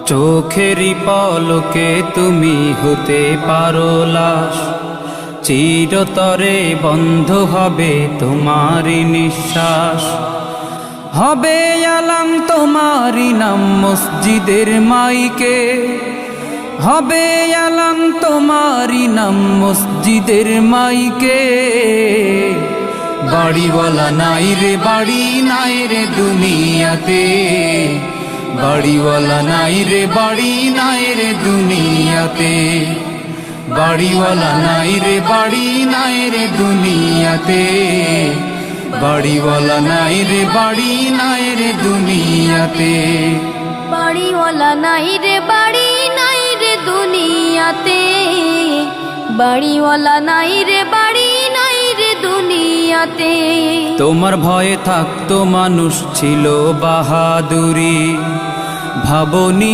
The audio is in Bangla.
চোখেরই পলকে তুমি হতে পারো লাশ, চিরতরে বন্ধ হবে তোমারই নিঃশ্বাস। হবে আলাম তোমারই নাম মসজিদের মাইকে, হবে আলাম তোমারই নাম মসজিদের মাইকে। বাড়িওয়ালা নাই রে বাড়ি নাই রে দুনিয়াতে, বাড়িওয়ালা নাই রে বাড়ি নাই রে দুনিয়াতে, বাড়িওয়ালা নাই রে বাড়ি নাই রে দুনিয়াতে, বাড়িওয়ালা নাই রে বাড়ি নাই রে দুনিয়াতে। বাড়িওয়ালা নাই রে বাড়ি নাই রে দুনিয়াতে, বাড়িওয়ালা নাই রে বাড়ি নাই রে দুনিয়াতে। তোমার ভয়ে থাকতো মানুষ ছিল বাহাদুরি, ভাবনি